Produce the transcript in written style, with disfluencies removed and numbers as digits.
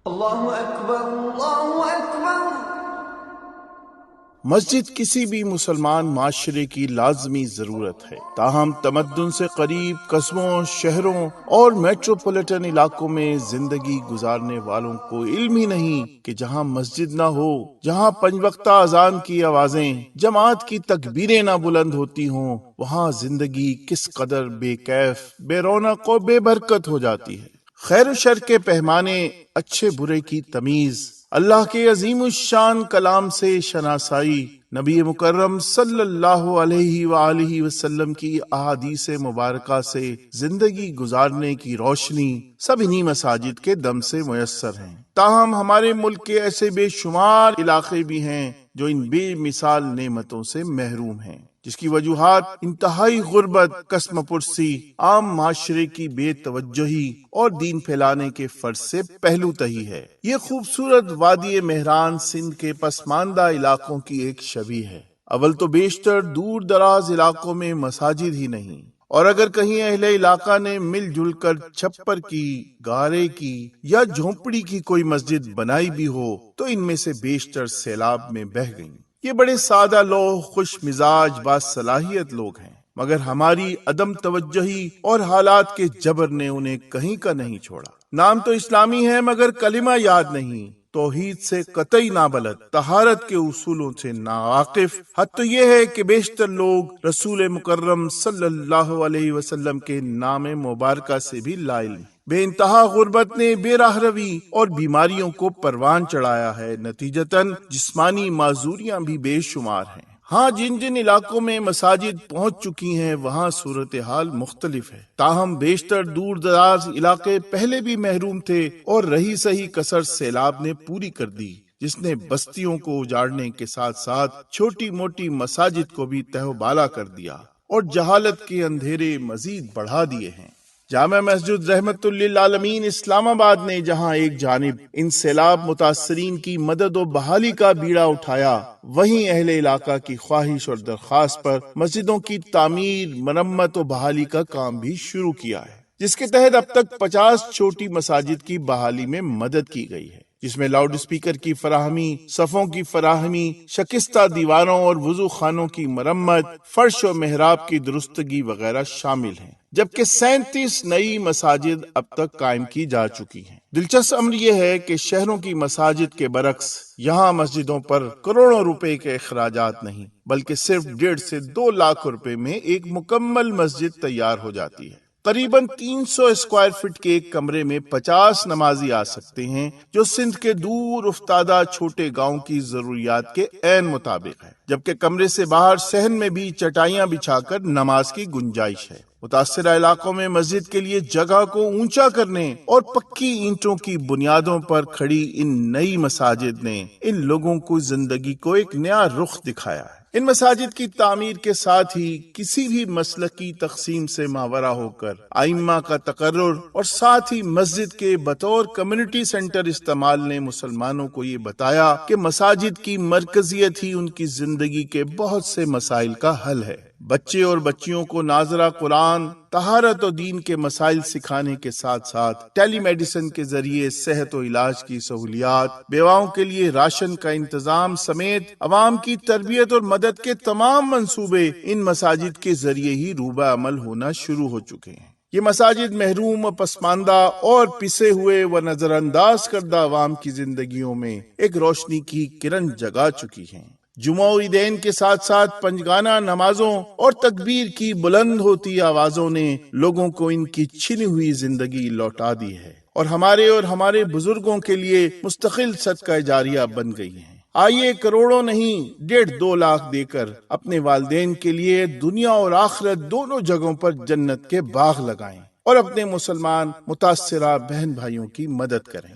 اللہ اکبر اللہ اکبر۔ مسجد کسی بھی مسلمان معاشرے کی لازمی ضرورت ہے، تاہم تمدن سے قریب قصبوں، شہروں اور میٹروپولیٹن علاقوں میں زندگی گزارنے والوں کو علم ہی نہیں کہ جہاں مسجد نہ ہو، جہاں پنج وقتہ اذان کی آوازیں، جماعت کی تکبیریں نہ بلند ہوتی ہوں، وہاں زندگی کس قدر بے کیف، بے رونق و بے برکت ہو جاتی ہے۔ خیر و شر کے پیمانے، اچھے برے کی تمیز، اللہ کے عظیم الشان کلام سے شناسائی، نبی مکرم صلی اللہ علیہ وآلہ وسلم کی احادیث مبارکہ سے زندگی گزارنے کی روشنی سب انہی مساجد کے دم سے میسر ہیں۔ تاہم ہمارے ملک کے ایسے بے شمار علاقے بھی ہیں جو ان بے مثال نعمتوں سے محروم ہیں، جس کی وجوہات انتہائی غربت، قسم پرسی، عام معاشرے کی بے توجہی اور دین پھیلانے کے فرض سے پہلو تہی ہے۔ یہ خوبصورت وادی مہران سندھ کے پسماندہ علاقوں کی ایک شبیہ ہے۔ اول تو بیشتر دور دراز علاقوں میں مساجد ہی نہیں، اور اگر کہیں اہل علاقہ نے مل جل کر چھپر کی، گارے کی یا جھونپڑی کی کوئی مسجد بنائی بھی ہو تو ان میں سے بیشتر سیلاب میں بہہ گئیں۔ یہ بڑے سادہ لوگ، خوش مزاج، باصلاحیت لوگ ہیں، مگر ہماری عدم توجہی اور حالات کے جبر نے انہیں کہیں کا نہیں چھوڑا۔ نام تو اسلامی ہے مگر کلمہ یاد نہیں، توحید سے قطعی نابلد، طہارت کے اصولوں سے ناواقف۔ حد تو یہ ہے کہ بیشتر لوگ رسول مکرم صلی اللہ علیہ وسلم کے نام مبارکہ سے بھی لا علم۔ بے انتہا غربت نے بے راہ روی اور بیماریوں کو پروان چڑھایا ہے، نتیجتاً جسمانی معذوریاں بھی بے شمار ہیں۔ ہاں، جن جن علاقوں میں مساجد پہنچ چکی ہیں وہاں صورتحال مختلف ہے، تاہم بیشتر دور دراز علاقے پہلے بھی محروم تھے اور رہی سہی کسر سیلاب نے پوری کر دی، جس نے بستیوں کو اجاڑنے کے ساتھ ساتھ چھوٹی موٹی مساجد کو بھی تہو بالا کر دیا اور جہالت کے اندھیرے مزید بڑھا دیے ہیں۔ جامع مسجد رحمت للعالمین اسلام آباد نے جہاں ایک جانب ان سیلاب متاثرین کی مدد و بحالی کا بیڑا اٹھایا، وہیں اہل علاقہ کی خواہش اور درخواست پر مسجدوں کی تعمیر، مرمت و بحالی کا کام بھی شروع کیا ہے، جس کے تحت اب تک 50 چھوٹی مساجد کی بحالی میں مدد کی گئی ہے، جس میں لاؤڈ اسپیکر کی فراہمی، صفوں کی فراہمی، شکستہ دیواروں اور وضو خانوں کی مرمت، فرش و محراب کی درستگی وغیرہ شامل ہیں، جبکہ 37 نئی مساجد اب تک قائم کی جا چکی ہیں۔ دلچسپ امر یہ ہے کہ شہروں کی مساجد کے برعکس یہاں مسجدوں پر کروڑوں روپے کے اخراجات نہیں، بلکہ صرف 1.5 سے 2 لاکھ روپے میں ایک مکمل مسجد تیار ہو جاتی ہے۔ قریباً 300 اسکوائر فٹ کے ایک کمرے میں 50 نمازی آ سکتے ہیں، جو سندھ کے دور افتادہ چھوٹے گاؤں کی ضروریات کے عین مطابق ہے، جبکہ کمرے سے باہر صحن میں بھی چٹائیاں بچھا کر نماز کی گنجائش ہے۔ متاثرہ علاقوں میں مسجد کے لیے جگہ کو اونچا کرنے اور پکی اینٹوں کی بنیادوں پر کھڑی ان نئی مساجد نے ان لوگوں کو زندگی کو ایک نیا رخ دکھایا ہے۔ ان مساجد کی تعمیر کے ساتھ ہی کسی بھی مسلکی تقسیم سے ماورا ہو کر ائمہ کا تقرر اور ساتھ ہی مسجد کے بطور کمیونٹی سینٹر استعمال نے مسلمانوں کو یہ بتایا کہ مساجد کی مرکزیت ہی ان کی زندگی کے بہت سے مسائل کا حل ہے۔ بچے اور بچیوں کو ناظرہ قرآن، طہارت و دین کے مسائل سکھانے کے ساتھ ساتھ ٹیلی میڈیسن کے ذریعے صحت و علاج کی سہولیات، بیواؤں کے لیے راشن کا انتظام سمیت عوام کی تربیت اور مدد کے تمام منصوبے ان مساجد کے ذریعے ہی روبہ عمل ہونا شروع ہو چکے ہیں۔ یہ مساجد محروم و پسماندہ اور پسے ہوئے و نظر انداز کردہ عوام کی زندگیوں میں ایک روشنی کی کرن جگا چکی ہیں۔ جمعہ و عیدین کے ساتھ ساتھ پنجگانہ نمازوں اور تکبیر کی بلند ہوتی آوازوں نے لوگوں کو ان کی چھنی ہوئی زندگی لوٹا دی ہے، اور ہمارے بزرگوں کے لیے مستقل صدقہ جاریہ بن گئی ہیں۔ آئیے کروڑوں نہیں 1.5-2 لاکھ دے کر اپنے والدین کے لیے دنیا اور آخرت دونوں جگہوں پر جنت کے باغ لگائیں اور اپنے مسلمان متاثرہ بہن بھائیوں کی مدد کریں۔